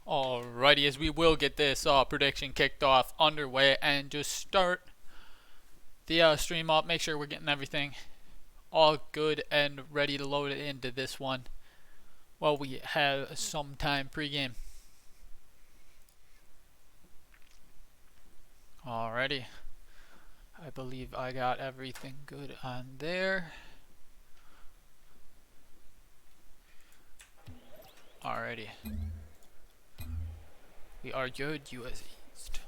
Alrighty, as we will get this prediction kicked off underway and just start the stream up. Make sure we're getting everything all good and ready to load it into this one while we have some time pregame. Alrighty, I believe I got everything good on there. Alrighty, we are good, US East.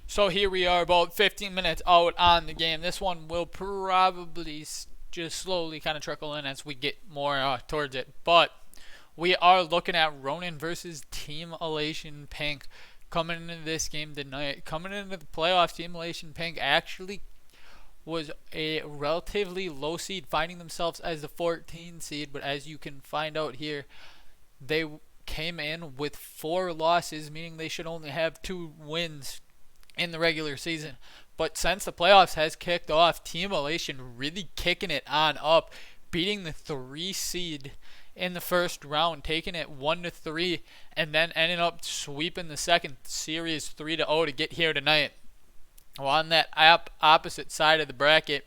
So here we are about 15 minutes out on the game. This one will probably just slowly kind of trickle in as we get more towards it. But we are looking at Ronin versus Team Elation Pink coming into this game tonight. Coming into the playoffs, Team Elation Pink actually was a relatively low seed, finding themselves as the 14 seed. But as you can find out here, they came in with 4 losses, meaning they should only have 2 wins in the regular season. But since the playoffs has kicked off, Team Elation really kicking it on up, beating the 3 seed in the first round, taking it 1-3, and then ending up sweeping the second series 3-0 to get here tonight. Well, on that opposite side of the bracket,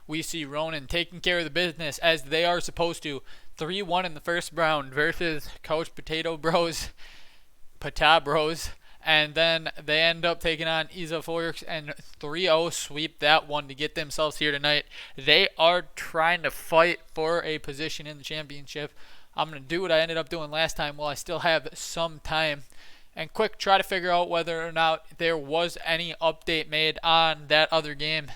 we see Ronin taking care of the business as they are supposed to. 3-1 in the first round versus Coach Potato Bros, Pata Bros. And then they end up taking on Isa Forks and 3-0 sweep that one to get themselves here tonight. They are trying to fight for a position in the championship. I'm going to do what I ended up doing last time while I still have some time. And quick, try to figure out whether or not there was any update made on that other game.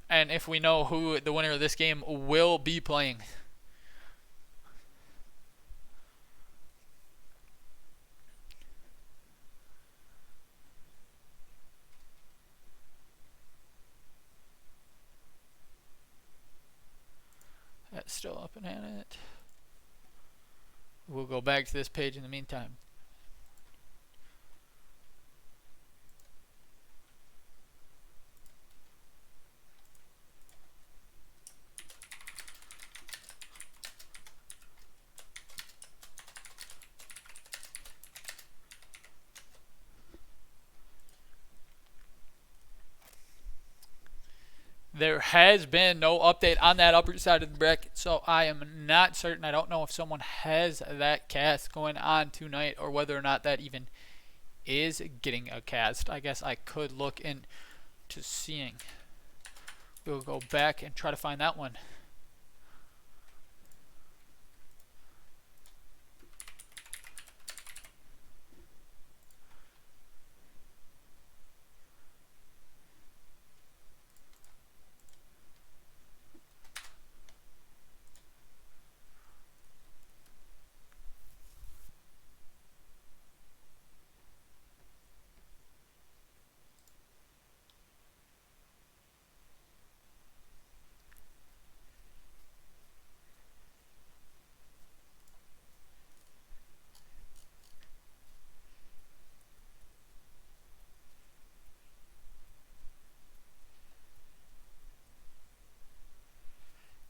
And if we know who the winner of this game will be playing. That's still up and at it. We'll go back to this page in the meantime. There has been no update on that upper side of the bracket, so I am not certain. I don't know if someone has that cast going on tonight or whether or not that even is getting a cast. I guess I could look into seeing. We'll go back and try to find that one.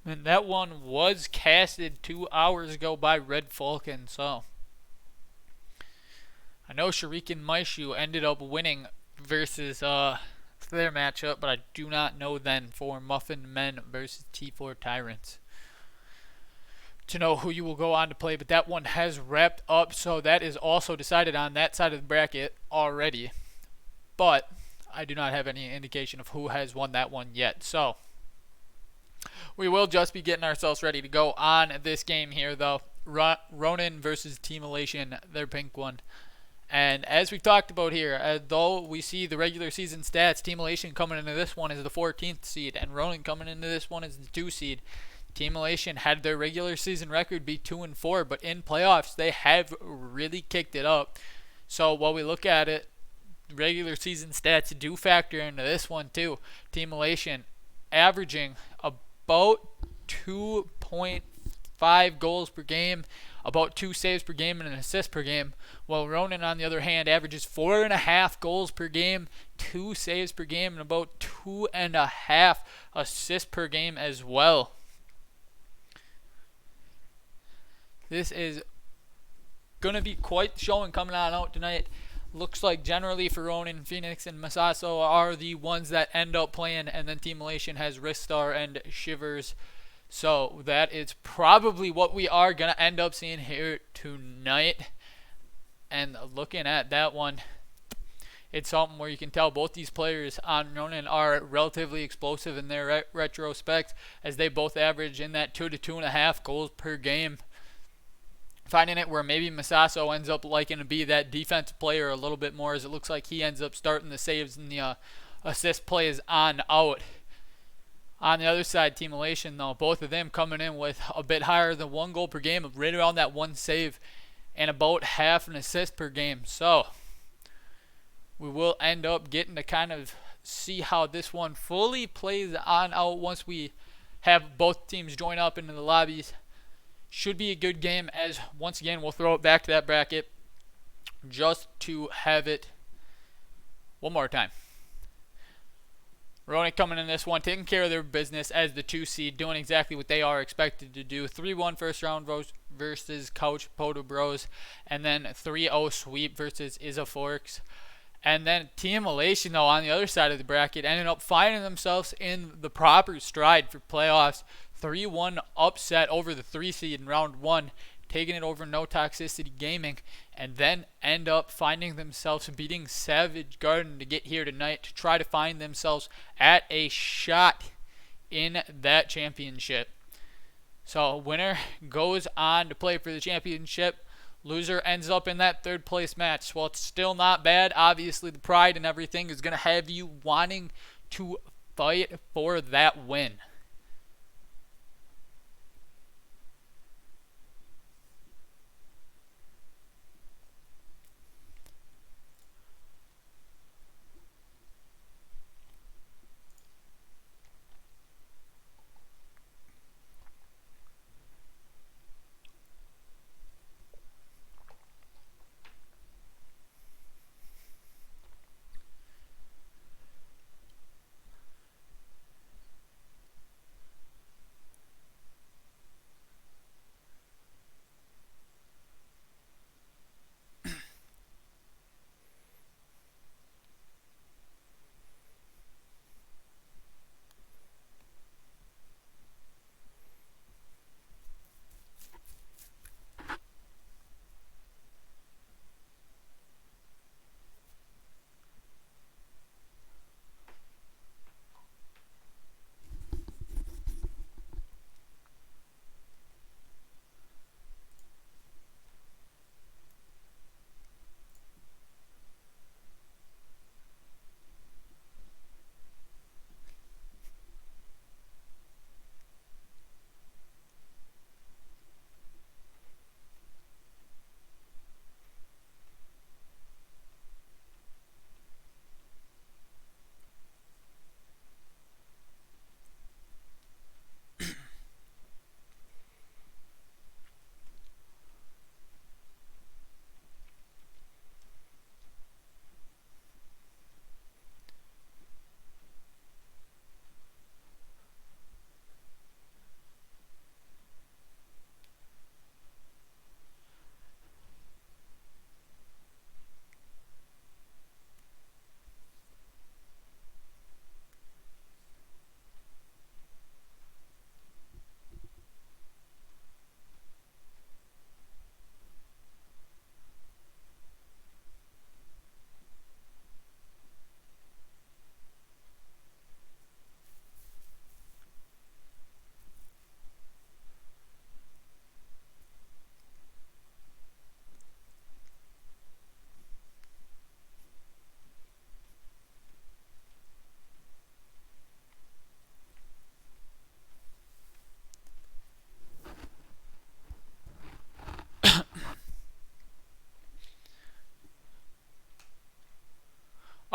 And that one was casted 2 hours ago by Red Falcon, so I know Shuriken Maishu ended up winning versus their matchup, but I do not know then for Muffin Men versus T4 Tyrants to know who you will go on to play. But that one has wrapped up, so that is also decided on that side of the bracket already. But I do not have any indication of who has won that one yet. So we will just be getting ourselves ready to go on this game here, though. Ronin versus Team Elation, their pink one. And as we talked about here, though we see the regular season stats, Team Elation coming into this one as the 14th seed, and Ronin coming into this one as the 2 seed. Team Elation had their regular season record be 2-4, but in playoffs they have really kicked it up. So while we look at it, regular season stats do factor into this one too. Team Elation averaging about 2.5 goals per game, about 2 saves per game, and an assist per game, while Ronin, on the other hand, averages 4.5 goals per game, 2 saves per game, and about 2.5 assists per game as well. This is going to be quite the showing coming on out tonight. Looks like generally for Ronin, Phoenix, and Masaso are the ones that end up playing, and then Team Elation has Ristar and Shivers. So that is probably what we are going to end up seeing here tonight. And looking at that one, it's something where you can tell both these players on Ronin are relatively explosive in their retrospect, as they both average in that 2 to 2.5 goals per game. Finding it where maybe Masaso ends up liking to be that defensive player a little bit more, as it looks like he ends up starting the saves and the assist plays on out. On the other side, Team Elation, though, both of them coming in with a bit higher than 1 goal per game, right around that 1 save, and about half an assist per game. So we will end up getting to kind of see how this one fully plays on out once we have both teams join up into the lobbies. Should be a good game, as once again we'll throw it back to that bracket just to have it one more time. Ronin coming in this one, taking care of their business as the 2 seed, doing exactly what they are expected to do. 3-1 first round versus Couch Poto Bros, and then 3-0 sweep versus Izza Forks. And then Team Elation, though, on the other side of the bracket, ended up finding themselves in the proper stride for playoffs. 3-1 upset over the 3 seed in round 1, taking it over No Toxicity Gaming, and then end up finding themselves beating Savage Garden to get here tonight to try to find themselves at a shot in that championship. So winner goes on to play for the championship. Loser ends up in that 3rd place match. Well, it's still not bad. Obviously, the pride and everything is going to have you wanting to fight for that win.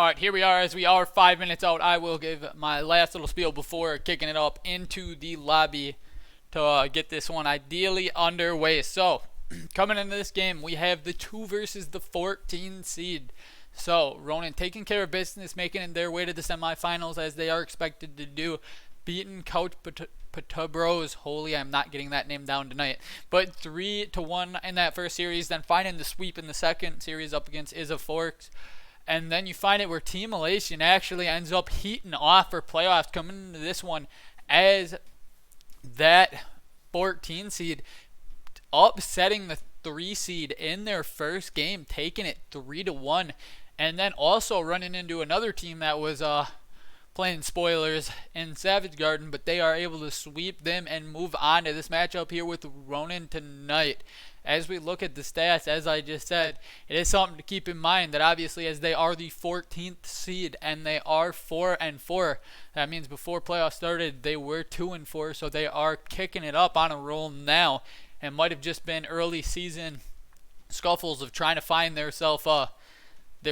Alright, here we are. As we are 5 minutes out, I will give my last little spiel before kicking it up into the lobby to get this one ideally underway. So, coming into this game, we have the 2 versus the 14 seed. So, Ronin taking care of business, making it their way to the semifinals as they are expected to do, beating Couch Patabros. Holy, I'm not getting that name down tonight. But 3-1 in that first series, then finding the sweep in the second series up against Isa Forks. And then you find it where Team Elation actually ends up heating off for playoffs, coming into this one as that 14 seed, upsetting the 3 seed in their first game, taking it 3-1. And then also running into another team that was playing spoilers in Savage Garden, but they are able to sweep them and move on to this matchup here with Ronin tonight. As we look at the stats, as I just said, it is something to keep in mind that obviously as they are the 14th seed and they are 4-4, that means before playoffs started they were 2-4, so they are kicking it up on a roll now, and might have just been early season scuffles of trying to find their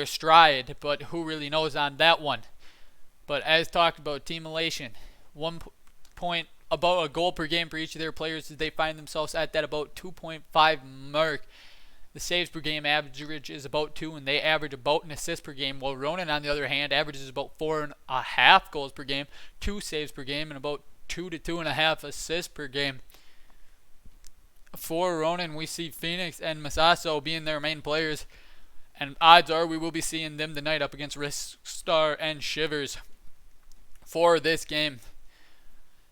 stride, but who really knows on that one. But as talked about, Team Elation, 1 point about a goal per game for each of their players as they find themselves at that about 2.5 mark. The saves per game average is about 2, and they average about an assist per game, while Ronin, on the other hand, averages about 4.5 goals per game, 2 saves per game, and about 2 to 2.5 assists per game. For Ronin, we see Phoenix and Masaso being their main players, and odds are we will be seeing them tonight up against Riskstar and Shivers for this game.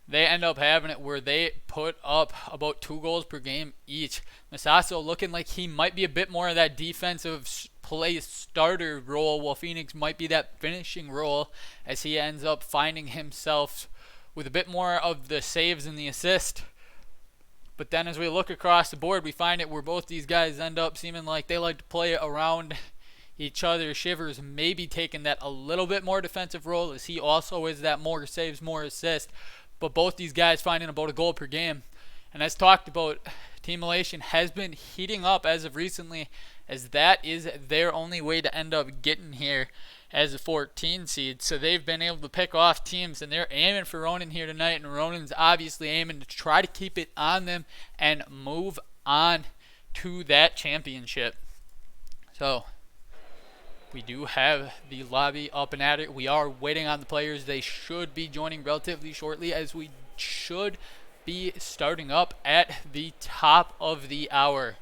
They end up having it where they put up about 2 goals per game each. Masaso looking like he might be a bit more of that defensive play starter role, while Phoenix might be that finishing role, as he ends up finding himself with a bit more of the saves and the assist. But then as we look across the board, we find it where both these guys end up seeming like they like to play around each other. Shivers maybe taking that a little bit more defensive role, as he also is that more saves, more assist. But both these guys finding about a goal per game. And as talked about, Team Elation has been heating up as of recently, as that is their only way to end up getting here as a 14 seed. So they've been able to pick off teams, and they're aiming for Ronin here tonight, and Ronin's obviously aiming to try to keep it on them and move on to that championship. So we do have the lobby up and at it. We are waiting on the players. They should be joining relatively shortly, as we should be starting up at the top of the hour.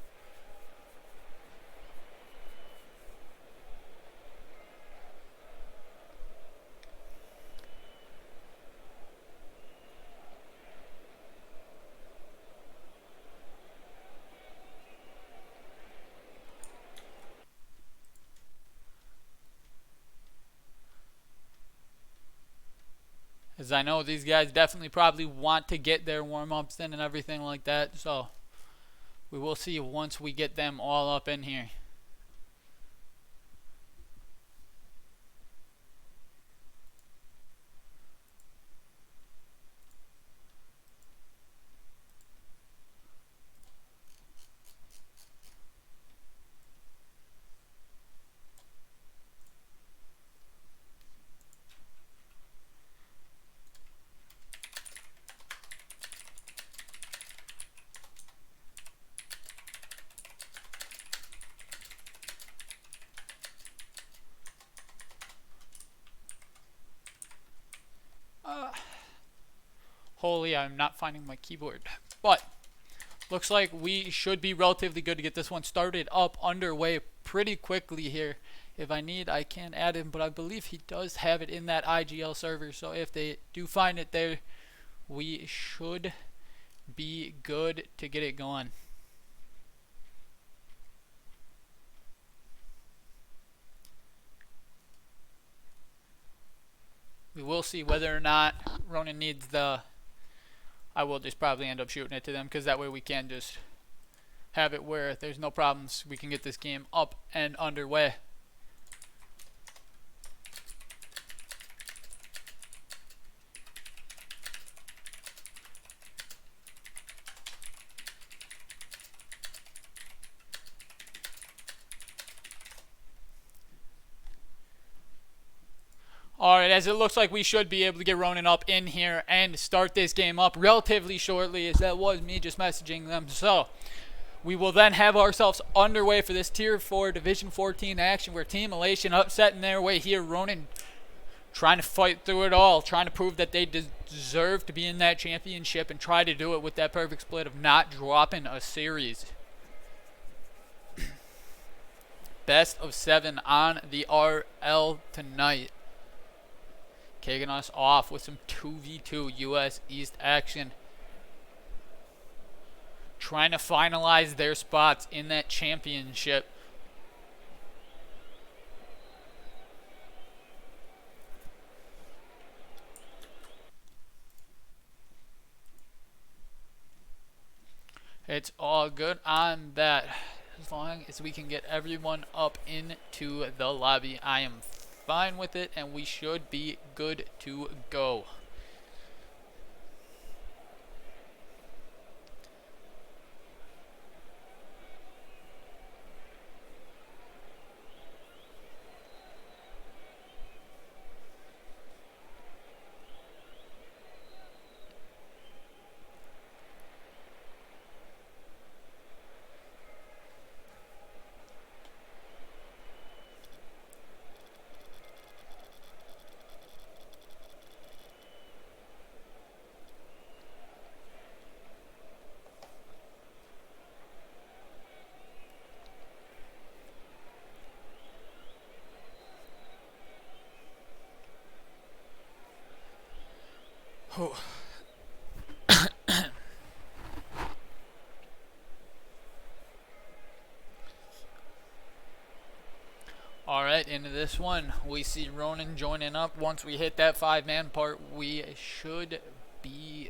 As I know these guys definitely probably want to get their warm-ups in and everything like that. So we will see once we get them all up in here. Holy, I'm not finding my keyboard. But looks like we should be relatively good to get this one started up underway pretty quickly here. If I need, I can add him, but I believe he does have it in that IGL server. So if they do find it there, we should be good to get it going. We will see whether or not Ronin needs the... I will just probably end up shooting it to them, because that way we can just have it where there's no problems. We can get this game up and underway. Alright, as it looks like we should be able to get Ronin up in here and start this game up relatively shortly, as that was me just messaging them. So, we will then have ourselves underway for this Tier 4 Division 14 action where Team Elation upsetting their way here. Ronin trying to fight through it all, trying to prove that they deserve to be in that championship and try to do it with that perfect split of not dropping a series. Best of 7 on the RL tonight. Kicking us off with some 2v2 US East action. Trying to finalize their spots in that championship. It's all good on that. As long as we can get everyone up into the lobby, I am fine with it, and we should be good to go. Oh. Alright, into this one, we see Ronin joining up. Once we hit that 5-man part, we should be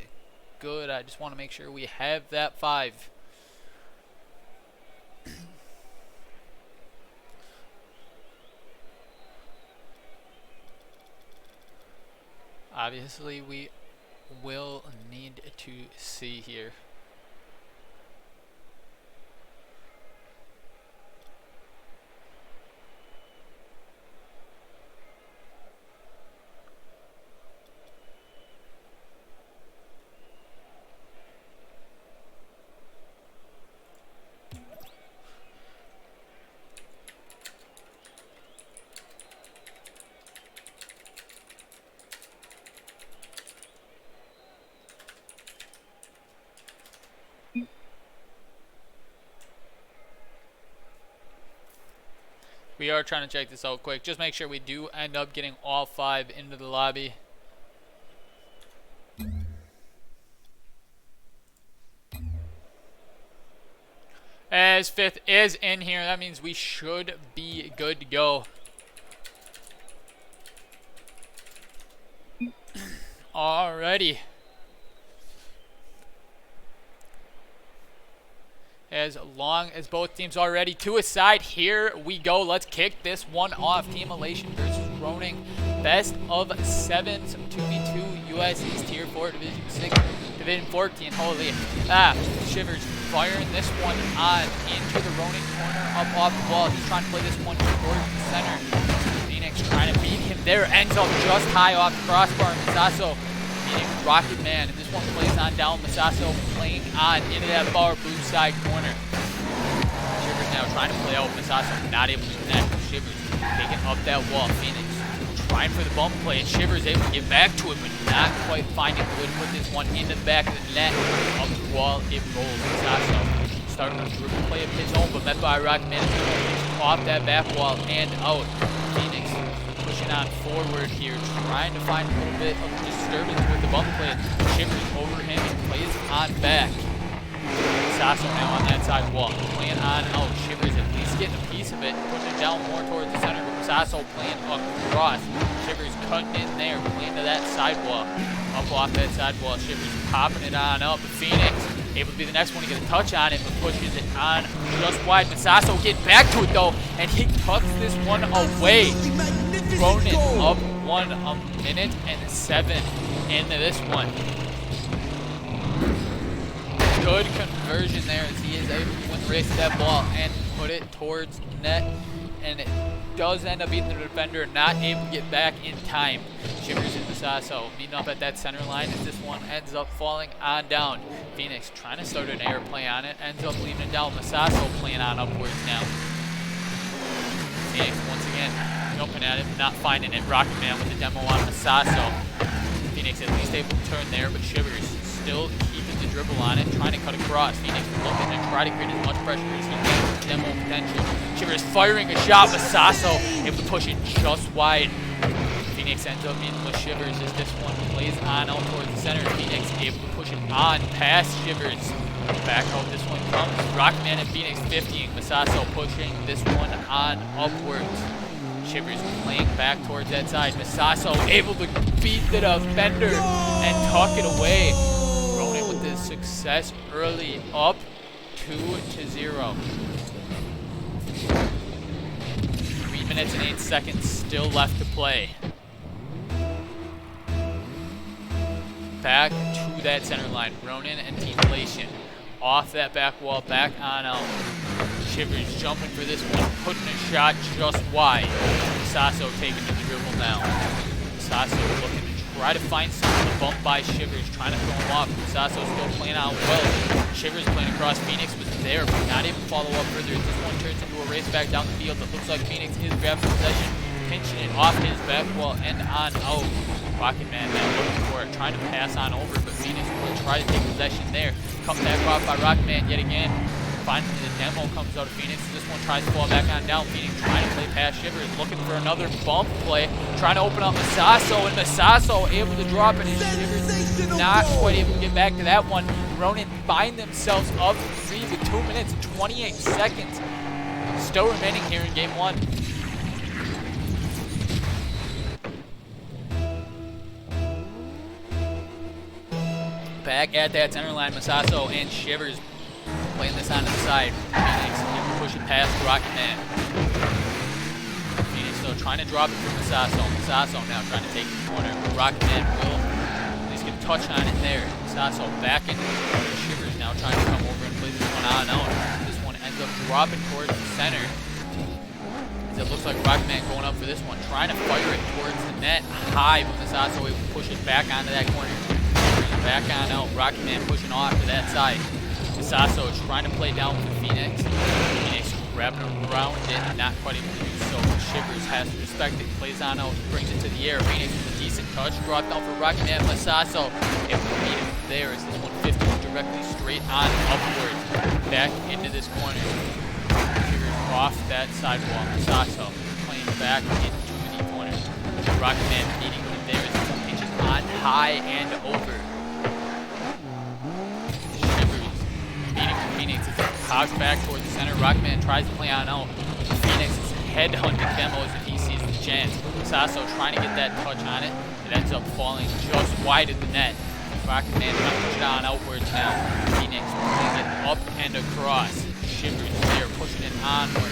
good. I just want to make sure we have that 5. Obviously, we will need to see here. We are trying to check this out quick. Just make sure we do end up getting all 5 into the lobby. As 5th is in here, that means we should be good to go. Alrighty. As long as both teams are ready to a side, here we go. Let's kick this one off. Team Elation versus Ronin. Best of 7, some 2v2 US East Tier 4 Division 6, Division 14. Holy Shivers firing this one on into the Ronin corner, up off the wall. He's trying to play this one towards the center. Phoenix trying to beat him there, ends up just high off the crossbar. Masaso beating Rocket Man, and this one plays on down. Masaso playing on into that far blue side corner. Shivers now trying to play out. Masaso not able to connect. Shivers taking up that wall. Phoenix trying for the bump play, and Shivers able to get back to it, but not quite finding a way to put this one into the back of the net. Up the wall, it rolls. Masaso starting a dribble play of his own, but met by Rocket Man off that back wall and out. Phoenix pushing on forward here, trying to find a little bit of disturbance with the bump play. Shivers over him and plays on back. Masaso now on that side wall, playing on out. Shivers at least getting a piece of it, pushing it down more towards the center. Masaso playing across. Shivers cutting in there, playing to that sidewall. Up off that sidewall, Shivers popping it on up. Phoenix able to be the next one to get a touch on it, but pushes it on just wide. Masaso getting back to it though, and he tucks this one away. Ronin up 1, a minute and 7 into this one. Good conversion there as he is able to win the race to that ball and put it towards net. and it does end up being the defender, not able to get back in time. Shivers and Masaso meeting up at that center line as this one ends up falling on down. Phoenix trying to start an air play on it, ends up leaving it down. Masaso playing on upwards now. Phoenix once again jumping at it, not finding it. Rocket Man with the demo on Masaso. Phoenix at least able to turn there, but Shivers still keeping the dribble on it, trying to cut across. Phoenix looking to try to create as much pressure as he can with demo potential. Shivers firing a shot. Masaso able to push it just wide. Phoenix ends up meeting with Shivers as this one plays on out towards the center. Phoenix able to push it on past Shivers. Back out this one comes. Rockman and Phoenix 50ing. Masaso pushing this one on upwards. Shivers playing back towards that side. Masaso able to beat the defender and tuck it away. Ronin with the success early, up 2-0. 3 minutes and 8 seconds still left to play. Back to that center line. Ronin and Team Elation off that back wall, back on out. Shivers jumping for this one, putting a shot just wide. Masaso taking the dribble now. Masaso looking to try to find something to bump by Shivers, trying to throw him off. Masaso still playing out well. Shivers playing across. Phoenix was there, but not able to follow up further. This one turns into a race back down the field. It looks like Phoenix is grabbing possession, pinching it off his back wall and on out. Rocket Man now looking for it, trying to pass on over, but Phoenix will try to take possession there. Cut back off by Rocket Man yet again. Finally, the demo comes out of Phoenix. This one tries to fall back on down. Phoenix trying to play past Shivers, looking for another bump play, trying to open up Masaso, and Masaso able to drop it, and Shivers not quite able to get back to that one. Ronin find themselves up 3 with 2 minutes and 28 seconds still remaining here in game one. Back at that center line, Masaso and Shivers playing this onto the side. Phoenix pushing past Rocket Man. Phoenix still trying to drop it for Masaso. Masaso now trying to take the corner. Rocket Man will at least get a touch on it there. Masaso back into the corner. Shivers now trying to come over and play this one on out. This one ends up dropping towards the center. As it looks like Rocket Man going up for this one, trying to fire it towards the net high, but Masaso able to push it back onto that corner. Back on out. Rocket Man pushing off to that side. Masaso trying to play down for Phoenix. Phoenix grabbing around it, not quite able to do so. Shivers has to respect it, plays on out, brings it to the air. Phoenix with a decent touch, dropped down for Rocket Man. Masaso able to beat him there as this 150 directly straight on upwards. Back into this corner. Shivers off that sidewall. Masaso playing back into the corner. Rocket Man beating him there as this one pitches on high and over. Phoenix is hogs back towards the center. Rockman tries to play on out. Phoenix is headhunting demos if he sees the chance. Masaso trying to get that touch on it. It ends up falling just wide of the net. Rockman trying to push it on outwards now. Phoenix plays it up and across. Shivers there pushing it onward.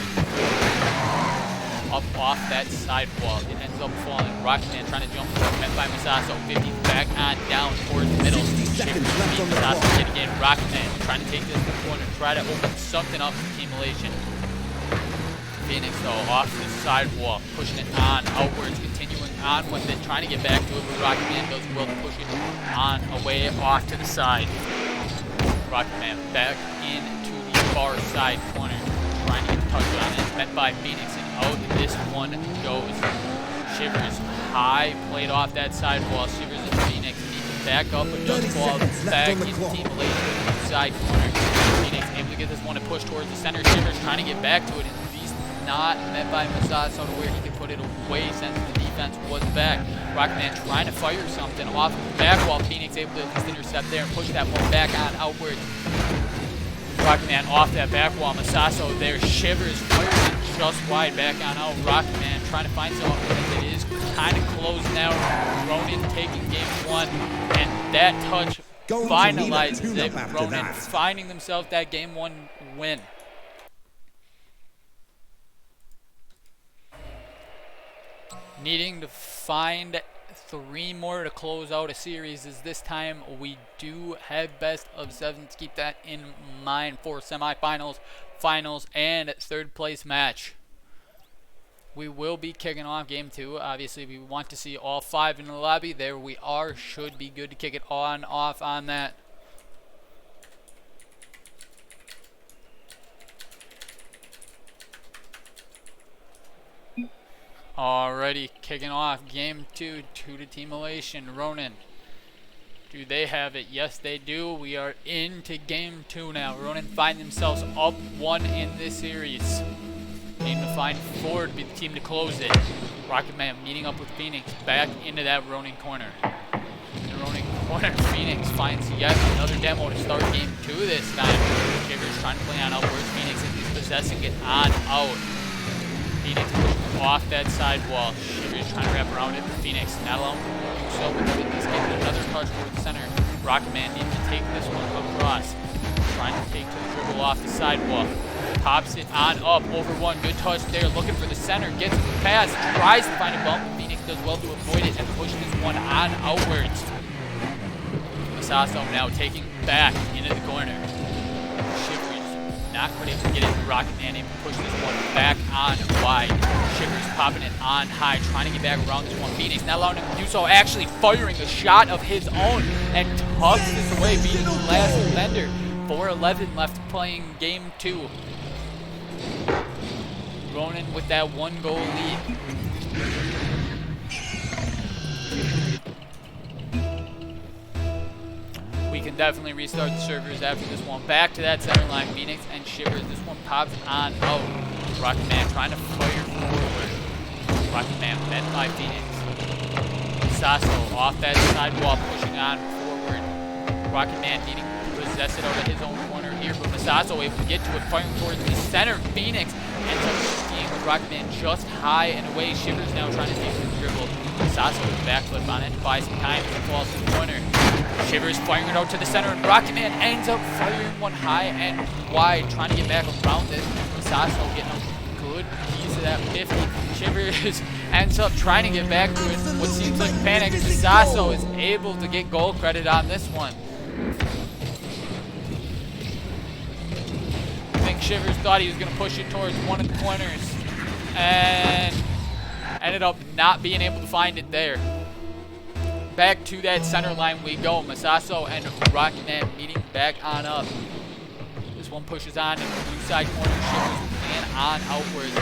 Up off that sidewall. It ends up falling. Rockman trying to jump for it. Met by Masaso. 50 back on down towards the middle. Shivers beat Masaso yet again. Rockman trying to take this to the corner. Try to open something up for Team Elation. Phoenix though off the sidewall. Pushing it on outwards. Continuing on with it. Trying to get back to it. But Rockman does well to push it on away off to the side. Rockman back into the far side corner. Trying to get a touch on it. Met by Phoenix. Out this one goes. Shivers high, played off that sidewall. Shivers and Phoenix need to back up, but does fall back into Team Elation side corner. Phoenix able to get this one to push towards the center. Shivers trying to get back to it, and he's not met by Masaso to where he can put it away since the defense was back. Rockman trying to fire something off the back wall. Phoenix able to at least intercept there and push that one back on outwards. Rockman off that back wall. Masaso there. Shivers fires it just wide back on out. Rockman trying to find something. It is kind of closed now. Ronin taking game one, and that touch finalizes it. Ronin finding themselves that game one win. Needing to find 3 more to close out a series, as this time we do have best of 7. Keep that in mind for semifinals, finals, and 3rd place match. we will be kicking off game 2. Obviously, we want to see all 5 in the lobby. There we are. Should be good to kick it on off on that. Alrighty, kicking off game 2 to Team Elation. Ronin. Do they have it? Yes, they do. We are into game 2 now. Ronin find themselves up 1 in this series. Need to find 4 to be the team to close it. Rocket Man meeting up with Phoenix back into that Ronin corner. In the Ronin corner, Phoenix finds yet another demo to start game 2 this time. Shivers trying to play on outwards. Phoenix is possessing it on out. Phoenix off that side wall. Shivers trying to wrap around it. Phoenix not alone. So he's getting another touch towards the center. Rocket Man needs to take this one across. Trying to take to the dribble off the sidewalk. Pops it on up over 1. Good touch there. Looking for the center. Gets the pass. Tries to find a bump. Phoenix does well to avoid it and push this one on outwards. Masaso now taking back into the corner. Shivers not quite able to get it. Rocket Man able to push this one back on wide. Shivers popping it on high, trying to get back around this one. Phoenix not allowing him to do so, actually firing a shot of his own and tugs this away, beating the last defender. 4:11 left playing game 2. Ronin with that 1 goal lead. We can definitely restart the servers after this one. Back to that center line, Phoenix and Shivers. This one pops on out. Rocket Man trying to fire forward. Rocket Man met by Phoenix. Sasso off that sidewall, pushing on forward. Rocket Man needing to possess it out of his own corner here, but Masaso able to get to it, firing towards the center. Phoenix ends up being with Rocket Man just high and away. Shivers now trying to take the dribble. Masaso with a backflip on it to buy some time as it falls to the corner. Shivers firing it out to the center, and Rocket Man ends up firing one high and wide, trying to get back around this. Masaso getting a good piece of that 50. Shivers ends up trying to get back to it. What seems like panic. Masaso is able to get goal credit on this one. I think Shivers thought he was going to push it towards one of the corners and ended up not being able to find it there. Back to that center line we go. Masaso and Rocket Man meeting back on up. This one pushes on in the blue side corner. Shivers and on outwards.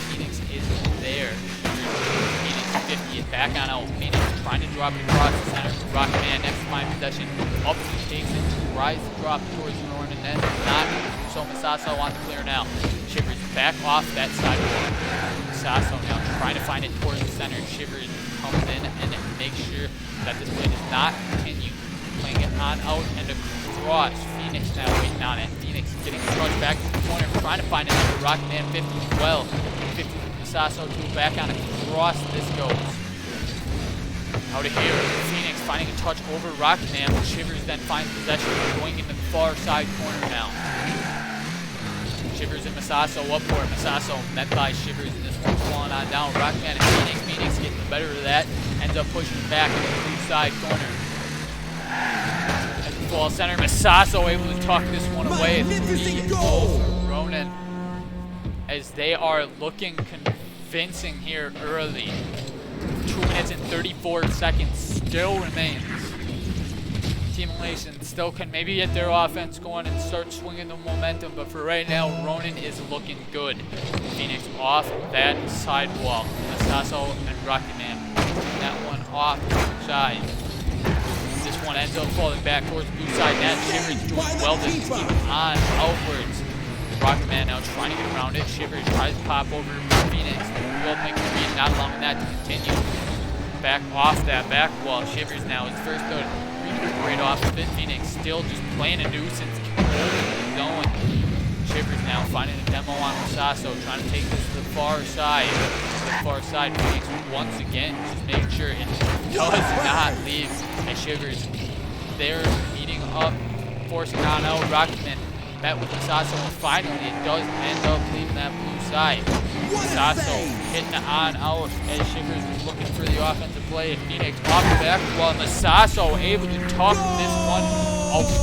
Phoenix is there. Phoenix 50 is back on out. Phoenix trying to drop it across the center. Rocket Man next to find possession. Up he takes it. Tries to drop towards Ronin and then not. So Masaso on the clear now. Shivers back off that sidewalk. Masaso now trying to find it towards the center. Shivers comes in and makes sure that this play does not continue. Playing it on out and across. Phoenix now waiting on it. Phoenix getting crushed back to the corner, trying to find another. Rocket Man 50 as well. 50 Masaso to back on across this goes. Out of here, Phoenix finding a touch over Rocket Man. Shivers then finds possession, going into the far side corner now. Shivers and Masaso up for it. Masaso met by Shivers, and this one's falling on down. Rocket Man and Phoenix. Phoenix getting the better of that. Ends up pushing back into the blue side corner. At the ball center, Masaso able to tuck this one away. 3-0 for Ronin, as they are looking convincing here early. 2 minutes and 34 seconds still remains. Team Elation still can maybe get their offense going and start swinging the momentum, but for right now, Ronin is looking good. Phoenix off that sidewall. Masaso and Rocket Man pushing that one off to the side. This one ends up falling back towards the blue side net. Shivers doing well to keep on outwards. Rocket Man now trying to get around it. Shivers tries to pop over Phoenix. Will make the read, not allowing that to continue. Back off that back wall. Shivers now is first to recuperate off of it. Phoenix still just playing a nuisance. Going. Shivers now finding a demo on Masaso, trying to take this to the far side. Phoenix once again just making sure it does not leave. And Shivers there meeting up, forcing on out. Rocket Man met with Masaso, and finally it does end up leaving that blue side. Masaso hitting it on out as Shivers was looking for the offensive play. Phoenix off the back while Masaso able to tuck this one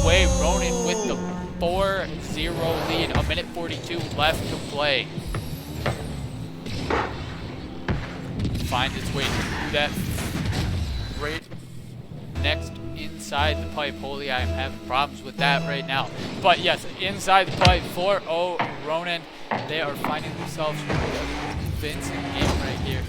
away. Ronin with the 4-0 lead. 1:42 left to play. finds its way through that right next inside the pipe. Holy, I am having problems with that right now. But yes, inside the pipe, 4-0 Ronin. They are finding themselves with a convincing game right here.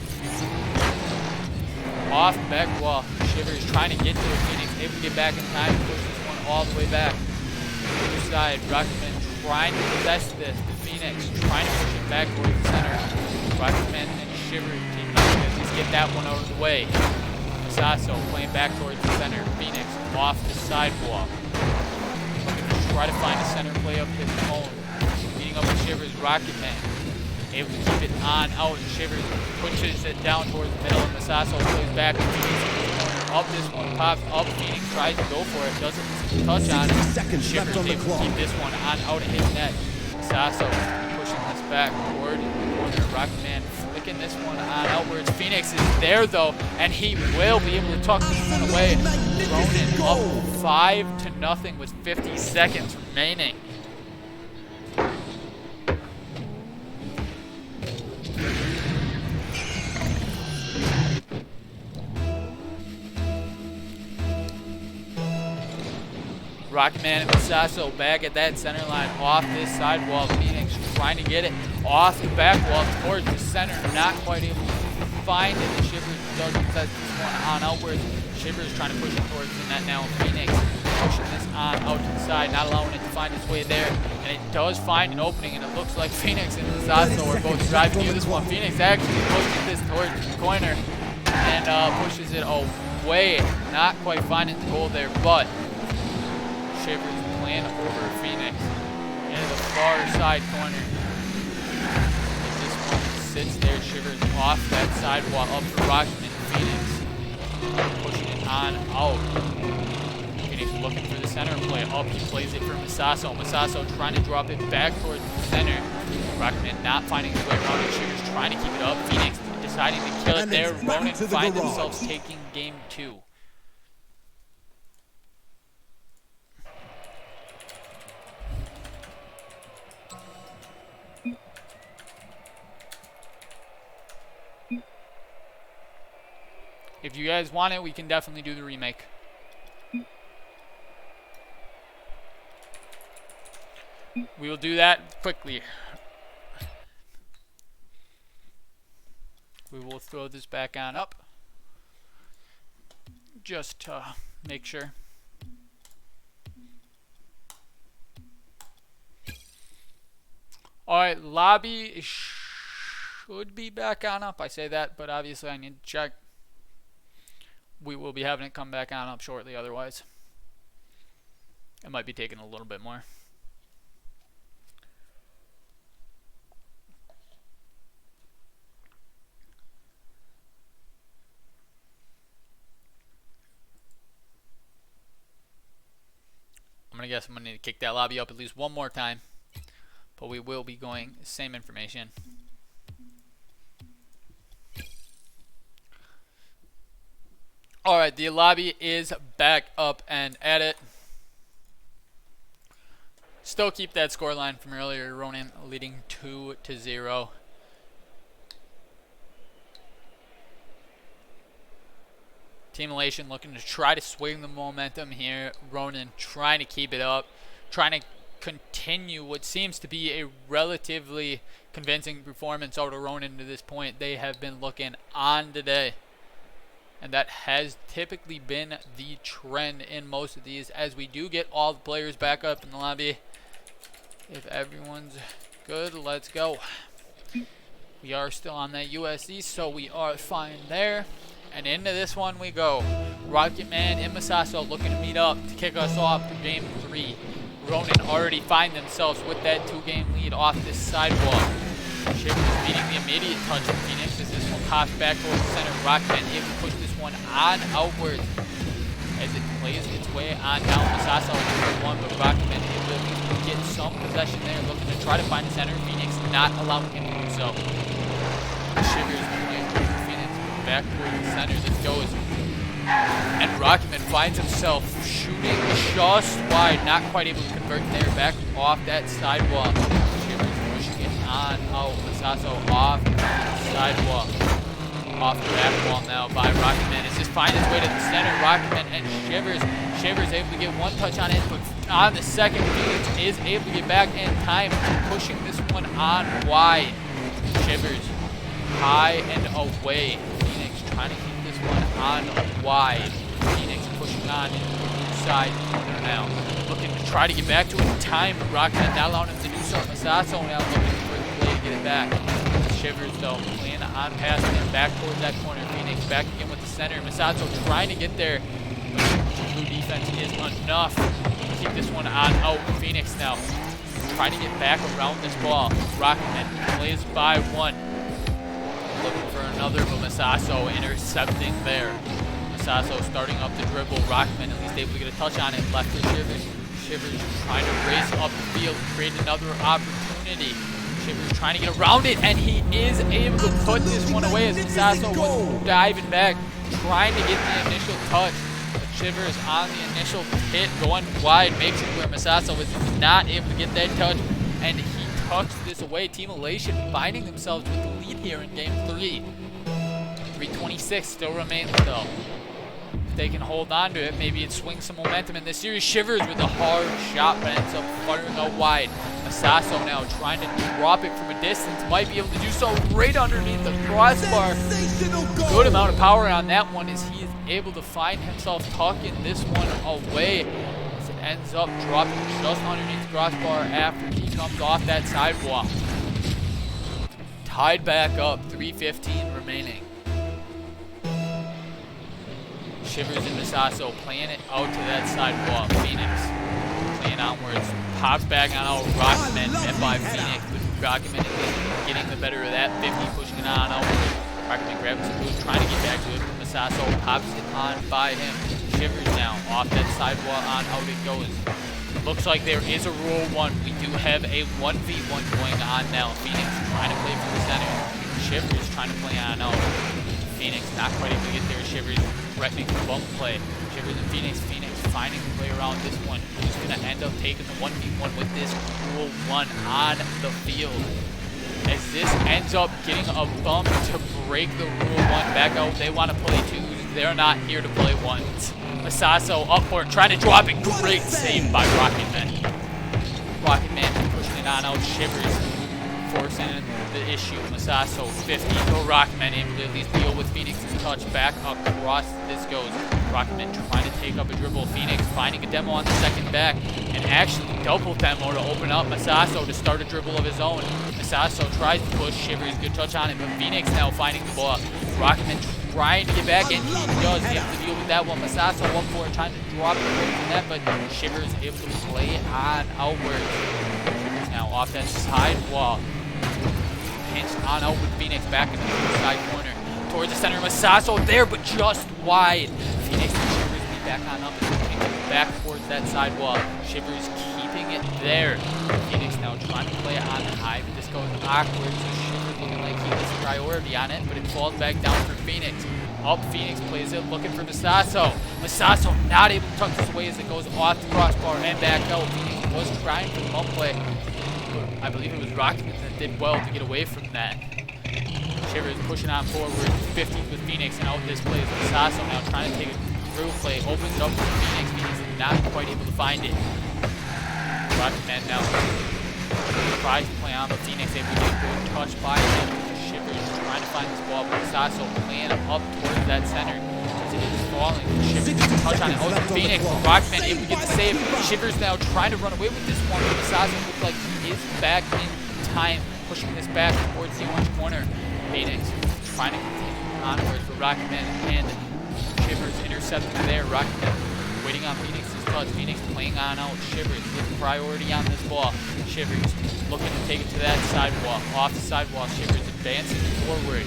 Off back wall, Shivers trying to get to it. Phoenix able to get back in time, push this one all the way back. Other side, Rocketman trying to possess this. The Phoenix trying to push it back towards the center. Rocketman and Shivers taking at least get that one out of the way. Sasso playing back towards the center. Phoenix off the sidewalk. Try to find a center play up his own. Meeting up with Shivers, Rocketman able to keep it on out. Shivers pushes it down towards the middle, and Masasso plays back to Phoenix in the corner. Up this one, pops up. Phoenix tries to go for it, doesn't touch on it. Shivers able to keep this one on out of his net. Masasso pushing this back toward the corner. Rocketman flicking this one on outwards. Phoenix is there though, and he will be able to tuck this one away. Ronin up 5-0 with 50 seconds remaining. Rocketman and Masasso back at that center line off this sidewall. Phoenix trying to get it off the back wall towards the center, not quite able to find it. The Shivers does possess this one on outwards. Shivers trying to push it towards the net now. Phoenix pushing this on out to the side, not allowing it to find its way there. And it does find an opening, and it looks like Phoenix and Masasso are both driving near this one. Phoenix actually pushes this towards the corner and pushes it away. Not quite finding the goal there, but Shivers playing over Phoenix into the far side corner. As this one sits there, Shivers off that sidewalk up for Rocketman. Phoenix pushing it on out. Phoenix looking for the center play up. He plays it for Masasso. Masasso trying to drop it back towards the center. Rocketman not finding his way around it. Shivers trying to keep it up. Phoenix deciding to kill it there. Ronin find themselves taking game 2. If you guys want it, we can definitely do the remake. We will do that quickly. We will throw this back on up, just to make sure. Alright, lobby should be back on up. I say that, but obviously I need to check. We will be having it come back on up shortly, otherwise it might be taking a little bit more. I'm gonna guess I'm gonna need to kick that lobby up at least one more time, but we will be going same information. Alright, the lobby is back up and at it. Still keep that score line from earlier. Ronin leading 2-0. Team Elation looking to try to swing the momentum here. Ronin trying to keep it up. Trying to continue what seems to be a relatively convincing performance out of Ronin to this point. They have been looking on today. And that has typically been the trend in most of these, as we do get all the players back up in the lobby. If everyone's good, let's go. We are still on that USD, so we are fine there. And into this one we go. Rocketman and Masasso looking to meet up to kick us off for game 3. Ronin already find themselves with that 2-game lead off this sidewalk. Shivers beating the immediate touch of Phoenix as this one pops back towards the center. Rocketman able to push this one on outwards as it plays its way on down. Masasso with one, but Rocketman able to get some possession there, looking to try to find the center. Phoenix not allowing him to do so. Shivers playing through Phoenix back towards the center. This goes. And Rocketman finds himself shooting just wide, not quite able to convert there, back off that sidewalk. Shivers pushing it on out. Masasso off the sidewalk. Off the back wall now by Rocketman. It's just find his way to the center. Rocketman and Shivers. Shivers able to get one touch on it, but on the second, Phoenix is able to get back in time, pushing this one on wide. Shivers high and away. Phoenix trying to keep this one on wide. Phoenix pushing on inside corner now. Looking to try to get back to it in time, but Rocketman not allowing him to do so. Masaso now looking for the play to get it back. Shivers though playing on pass and back towards that corner. Phoenix back again with the center. Masato trying to get there, but blue defense is enough to keep this one on out. Phoenix now trying to get back around this ball. Rocketman plays by one. Looking for another, but Masaso intercepting there. Masaso starting up the dribble. Rocketman at least able to get a touch on it. Left to Shivers. Shivers trying to race up the field, create another opportunity. Shivers trying to get around it, and he is able to put this one away as Masaso was diving back, trying to get the initial touch. But Shivers on the initial hit, going wide, makes it where Masaso was not able to get that touch, and he tucks this away. Team Elation finding themselves with the lead here in Game 3. 3:26 still remains though. If they can hold on to it, maybe it swings some momentum in this series. Shivers with a hard shot, but ends up firing out wide. Masaso now trying to drop it from a distance. Might be able to do so right underneath the crossbar. Good amount of power on that one as he is able to find himself tucking this one away. As it ends up dropping just underneath the crossbar after he comes off that sidewalk. Tied back up, 3:15 remaining. Shivers and Masaso playing it out to that sidewalk. Phoenix playing onwards. Pops back on out. Rocketman met by Phoenix, but Rocketman getting the better of that. 50 pushing it on out. Rocketman grabs the boot, trying to get back to it. Masaso pops it on by him. Shivers now off that sidewalk on out it goes. Looks like there is a rule one. We do have a 1v1 going on now. Phoenix trying to play from the center. Shivers trying to play on out. Phoenix not quite able to get there. Shivers threatening the bump play. Shivers and Phoenix. Phoenix finding the play around this one. Who's going to end up taking the 1v1 with this rule one on the field? As this ends up getting a bump to break the rule one back out. They want to play twos. They're not here to play ones. Masaso up for it, trying to drop it. Great save by Rocketman. Rocketman pushing it on out. Shivers forcing the issue. Masaso 50. No Rocketman able to at least deal with Phoenix's touch. Back across this goes. Rocketman trying to take up a dribble. Phoenix finding a demo on the second back. And actually double demo to open up Masaso to start a dribble of his own. Masaso tries to push. Shivers, good touch on it. But Phoenix now finding the ball. Rocketman trying to get back, and he does. He has to deal with that one. Masaso up for it, trying to drop it away from that, but Shivers able to play on outwards. Shivers now off that side wall. Pinched on out with Phoenix back in the side corner. Towards the center. Masaso there, but just wide. Phoenix and Shivers be back on up and looking back towards that side wall. Shivers keeping it there. Phoenix now trying to play it on high, but this goes awkward. So Shivers looking like he has priority on it, but it falls back down for Phoenix. Up, Phoenix plays it, looking for Masaso. Masaso not able to tuck this away as it goes off the crossbar and back out. Phoenix was trying for the bump play. I believe it was Rocketman that did well to get away from that. Shivers pushing on forward, 50 with Phoenix, and out this play is Masaso now trying to take a through play, opens it up for Phoenix. Phoenix is not quite able to find it. Rocketman now tries to play on, but Phoenix able to get a good touch by him. Shivers trying to find this ball, but Masaso playing up towards that center as it is falling. Shivers gets a touch on it. Oh, Phoenix, Rocketman able to get the save. Shivers now trying to run away with this one, but Masaso looks like he is back in time, pushing this back towards the orange corner. Phoenix trying to continue onwards for Rocketman, and Shivers intercepted there. Rocketman waiting on Phoenix's touch. Phoenix playing on out. Shivers with priority on this ball. Shivers looking to take it to that sidewalk. Off the sidewalk, Shivers advancing forward.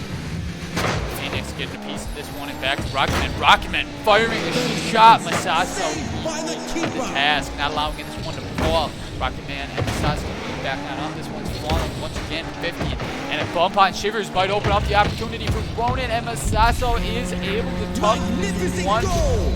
Phoenix getting a piece of this one and back to Rocketman. Rocketman firing a shot. Masaso equal to the task, not allowing this one to fall. Rocketman and Masaso back on up. This one's falling once again, 50. And a bump on Shivers might open up the opportunity for Ronin, and Masaso is able to tuck this one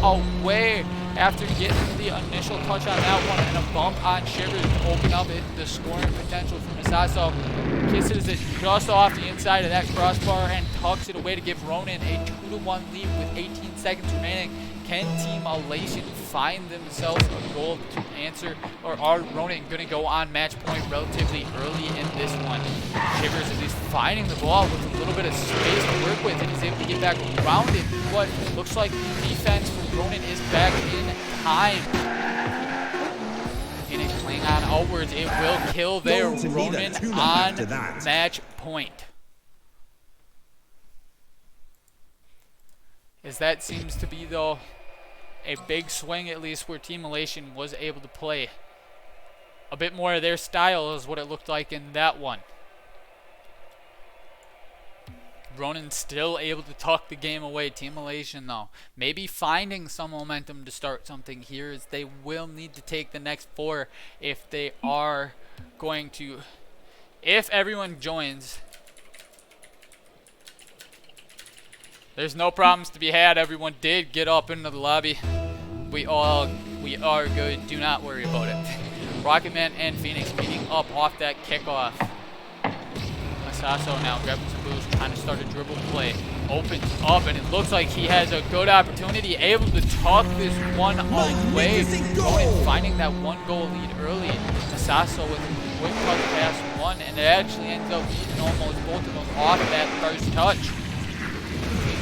away after getting the initial touch on that one and a bump on Shivers to open up the scoring potential for Masaso. Kisses it just off the inside of that crossbar and tucks it away to give Ronin a 2-1 lead with 18 seconds remaining. Can Team Elation find themselves a goal to answer, or are Ronin going to go on match point relatively early in this one? Shivers at least finding the ball with a little bit of space to work with, and is able to get back around it. What looks like the defense for Ronin is back in time. And it playing on outwards, it will kill their Ronin on match point. As that seems to be, though, a big swing, at least where Team Elation was able to play a bit more of their style is what it looked like in that one. Ronin still able to tuck the game away. Team Elation, though, maybe finding some momentum to start something here, as they will need to take the next 4 if they are going to, if everyone joins. There's no problems to be had. Everyone did get up into the lobby. We are good. Do not worry about it. Rocketman and Phoenix meeting up off that kickoff. Masaso now grabbing some boost, trying to start a dribble play. Opens up, and it looks like he has a good opportunity. Able to tuck this one away. Ronin finding that 1-goal lead early. Masaso with a quick touch past one, and it actually ends up beating almost both of them off that first touch.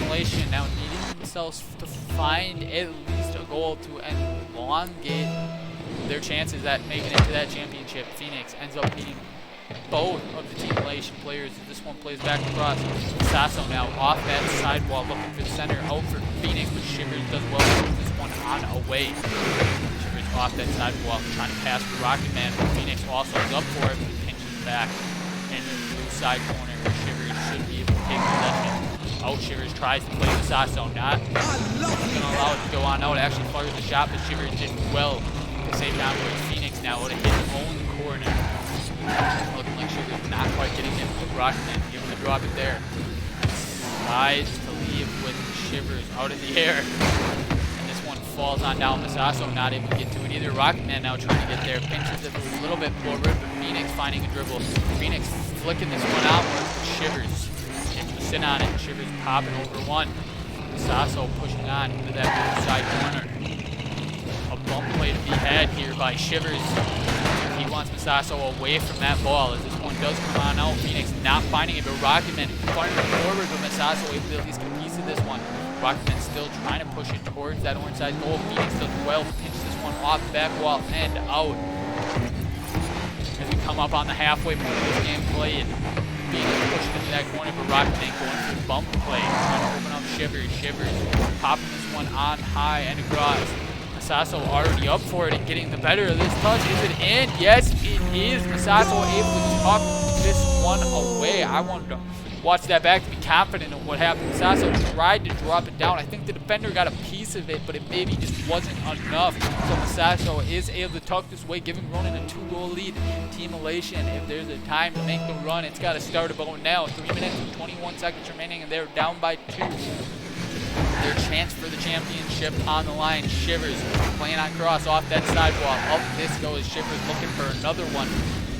Elation now needing themselves to find at least a goal to elongate their chances at making it to that championship. Phoenix ends up beating both of the Team Elation players as this one plays back across. Sasso now off that sidewall looking for the center, out for Phoenix, but Shivers does well to move this one on away. Shivers off that sidewall trying to pass for Rocketman. Phoenix also is up for it, but pinches back into the blue side corner where Shivers should be able to take possession. Oh, Shivers tries to play the Sasso, not going to allow it to go on out. Actually fires the shot, but Shivers did well to save down towards Phoenix now. Would have hit his own corner. Looking like Shivers not quite getting it with Rocketman. Able to drop it there. Tries to leave with Shivers out in the air. And this one falls on down. Masaso not able to get to it either. Rocketman now trying to get there. Pinches it a little bit forward, but Phoenix finding a dribble. Phoenix flicking this one outwards, but Shivers sit on it. Shivers popping over one. Sasso pushing on into that blue side corner. A bump play to be had here by Shivers. He wants Masaso away from that ball as this one does come on out. Phoenix not finding it, but Rocketman firing it forward, but Masaso able to at least get a piece of this one. Rocketman still trying to push it towards that orange side goal. Phoenix does well to pinch this one off the back wall and out. As we come up on the halfway point of this game play, and Phoenix pushed into that corner, but Rocketman going for the bump play, trying to open up Shivers. Shivers popping this one on high and across. Masaso already up for it and getting the better of this touch. Is it in? Yes, it is. Masaso able to tuck this one away. I wanted to watch that back to be confident in what happened. Masaso tried to drop it down. I think the defender got a piece of it, but it maybe just wasn't enough. So Masaso is able to tuck this away, giving Ronin a 2-goal lead. Team Elation, if there's a time to make the run, it's got to start about now. 3 minutes and 21 seconds remaining, and they're down by 2. Their chance for the championship on the line. Shivers playing on cross off that sidewall. Up this goes. Shivers looking for another one.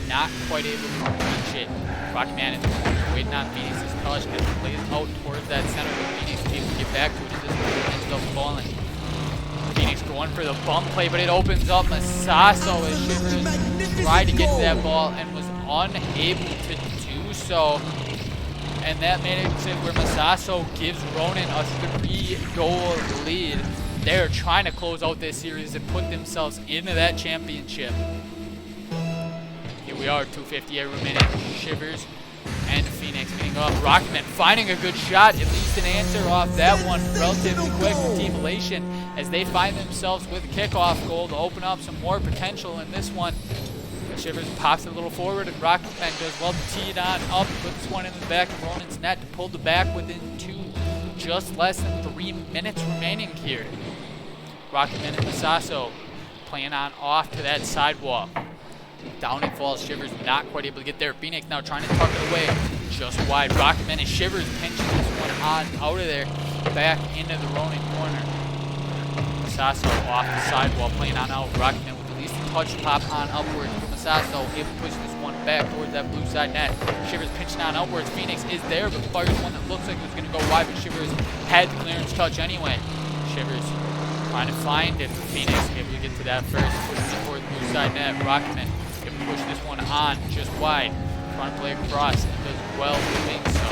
Not quite able to reach it. Rocketman in the corner waiting on Phoenix's touch as it plays out towards that center. Phoenix is able to get back to it as this one ends up falling. Phoenix going for the bump play, but it opens up. Masaso as Shivers tried to get to that ball and was unable to do so. And that made it where Masaso gives Ronin a 3-goal lead. They're trying to close out this series and put themselves into that championship. Here we are, 2:58 remaining. Shivers and Phoenix meeting up. Rocketman finding a good shot, at least an answer off that one relatively quick for Team Elation as they find themselves with a kickoff goal to open up some more potential in this one. Shivers pops it a little forward, and Rocketman does well to tee it on up, puts this one in the back of Ronin's net to pull the back within 2. Just less than 3 minutes remaining here. Rocketman and Masaso playing on off to that sidewall. Down it falls. Shivers not quite able to get there. Phoenix now trying to tuck it away just wide. Rocketman and Shivers pinching this one on out of there, back into the Ronin corner. Masaso off the sidewall, playing on out. Rocketman with the least touch pop on upwards. Masaso able to push this one back towards that blue side net. Shivers pinching on outwards. Phoenix is there, but fires one that looks like it was going to go wide, but Shivers had the clearance touch anyway. Shivers trying to find it. Phoenix able to get to that first, pushing towards the blue side net. Rocketman able to push this one on just wide. Trying to play across and does well doing so.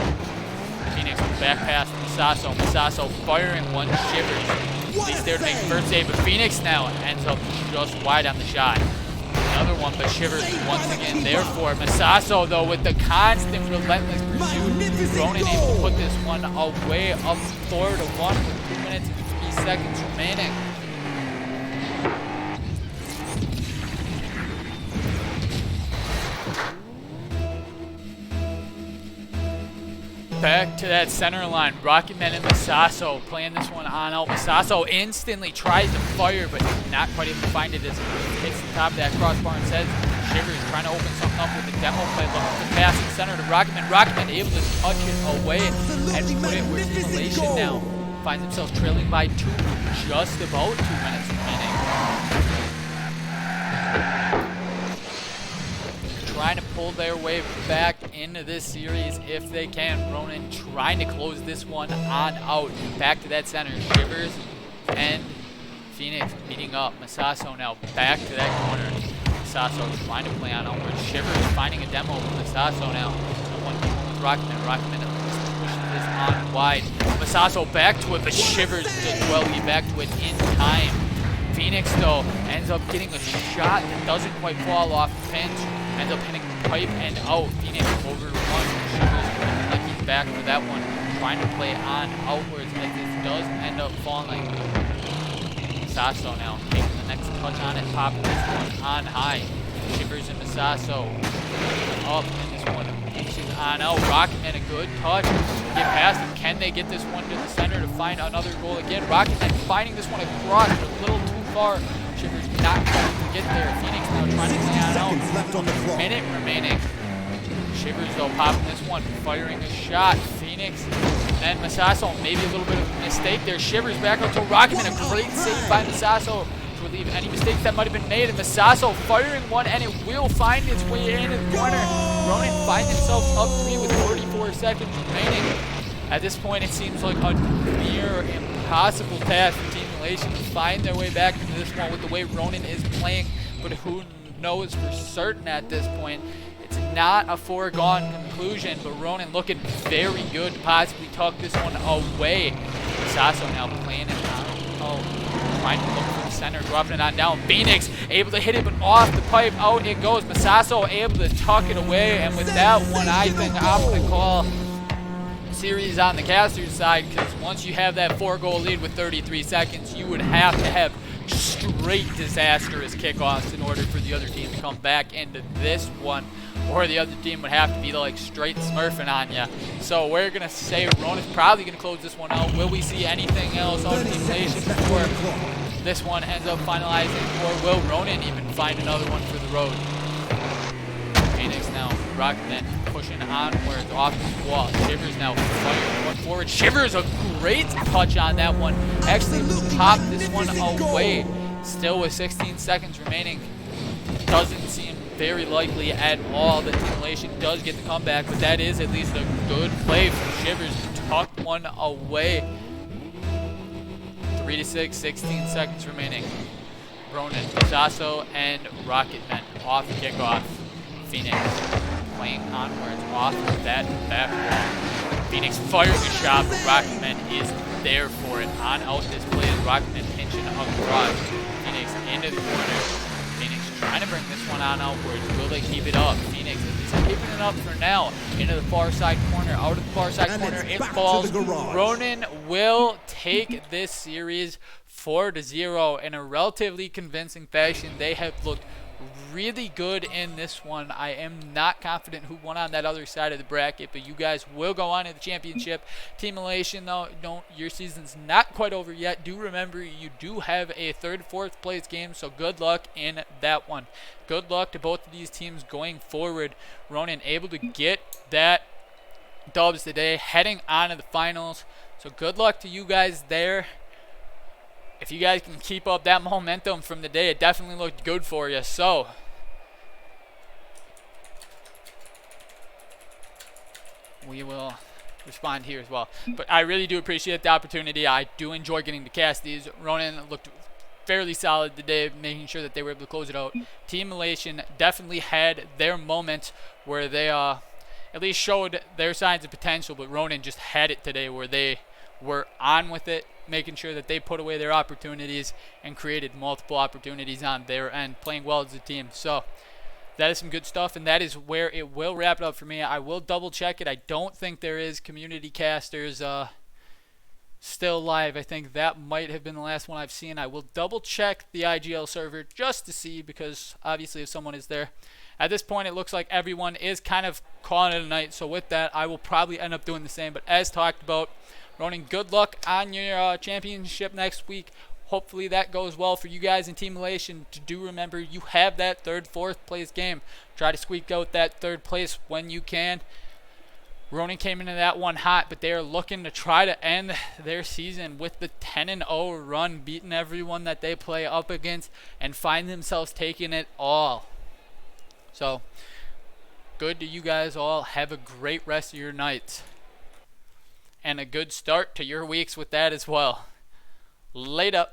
Phoenix with back pass to Masaso. Masaso firing one. Shivers at least there to make the first save, but Phoenix now ends up just wide on the shot. Another one, but Shivers once again there for Masaso, though, with the constant relentless pursuit. Ronin able to put this one away up 4-1 with 2 minutes and 3 seconds remaining. Back to that center line. Rocketman and Masaso playing this one on out. Masaso instantly tries to fire, but not quite able to find it as it hits the top of that crossbar and says Shivers trying to open something up with the demo play. Looking to pass in center to Rocketman. Rocketman able to touch it away and put it where Elation now finds himself trailing by 2, just about 2 minutes remaining. Trying to pull their way back into this series if they can. Ronin trying to close this one on out. Back to that center. Shivers and Phoenix meeting up. Masaso now back to that corner. Masaso trying to play on outward. Shivers finding a demo with Masaso now. One with Rocketman. Rocketman pushing this on wide. Masaso back to it, but Shivers does well be back to it in time. Phoenix, though, ends up getting a shot that doesn't quite fall off the pinch. Ends up hitting the pipe and out. Phoenix over one. Shivers looking like he's back for that one. Trying to play on outwards as this does end up falling. Masaso now taking the next touch on it, popping this one on high. Shivers and Masaso up in this one. Pinches on out. Rocketman a good touch. Get past him. Can they get this one to the center to find another goal again? Rocketman finding this one across, but a little too far. Shivers not trying to get there. Phoenix now trying to play on out. Minute remaining. Shivers though popping this one, firing a shot. Phoenix, then Masaso, maybe a little bit of a mistake there. Shivers back up to Rocketman, a great save by Masaso to relieve any mistakes that might have been made. And Masaso firing one, and it will find its way into the corner. Ronin finds himself up 3 with 44 seconds remaining. At this point, it seems like a near impossible task for Team Elation to find their way back into this one with the way Ronin is playing. But who knows for certain at this point? It's not a foregone conclusion, but Ronin looking very good to possibly tuck this one away. Masaso now playing it on. Trying to look for the center, dropping it on down. Phoenix able to hit it, but off the pipe, out it goes. Masaso able to tuck it away, and with that one, I think I'm going to call series on the caster's side, because once you have that 4-goal lead with 33 seconds, you would have to have straight disastrous kickoffs in order for the other team to come back into this one, or the other team would have to be like straight smurfing on you. So we're going to say Ronin's probably going to close this one out. Will we see anything else out of Team Elation before this one ends up finalizing, or will Ronin even find another one for the road? Phoenix now, Rocketman pushing onwards off the wall. Shivers now firing one forward. Shivers, a great touch on that one. Actually popped this one away. Still with 16 seconds remaining. Doesn't seem very likely at all that Team Elation does get the comeback, but that is at least a good play from Shivers to tuck one away. 3-6, 16 seconds remaining. Ronin, Masaso, and Rocketman off the kickoff. Phoenix playing onwards off of that back wall. Phoenix fires a shot, but Rocketman is there for it. On out this play is Rocketman pinching across. Phoenix into the corner. Phoenix trying to bring this one on outwards. Will they keep it up? Phoenix is keeping it up for now. Into the far side corner. Out of the far side corner, it falls. Ronin will take this series 4-0 in a relatively convincing fashion. They have looked really good in this one. I am not confident who won on that other side of the bracket, but you guys will go on to the championship. Team Elation, though, your season's not quite over yet. Do remember you do have a 3rd, 4th place game, so good luck in that one. Good luck to both of these teams going forward. Ronin able to get that dubs today, heading on to the finals. So good luck to you guys there. if you guys can keep up that momentum from the day, it definitely looked good for you. So we will respond here as well. But I really do appreciate the opportunity. I do enjoy getting to cast these. Ronin looked fairly solid today, making sure that they were able to close it out. Team Elation definitely had their moments where they at least showed their signs of potential, but Ronin just had it today where they were on with it, making sure that they put away their opportunities and created multiple opportunities on their end, playing well as a team. So that is some good stuff, and that is where it will wrap it up for me. I will double check it. I don't think there is community casters still live. I think that might have been the last one I've seen. I will double check the IGL server just to see, because obviously if someone is there. At this point, it looks like everyone is kind of calling it a night. So with that, I will probably end up doing the same. But as talked about, Ronin, good luck on your championship next week. Hopefully that goes well for you guys in Team Elation. Do remember, you have that third, fourth place game. Try to squeak out that third place when you can. Ronin came into that one hot, but they are looking to try to end their season with the 10-0 run, beating everyone that they play up against, and find themselves taking it all. So, good to you guys all. Have a great rest of your nights. And a good start to your weeks with that as well. Later.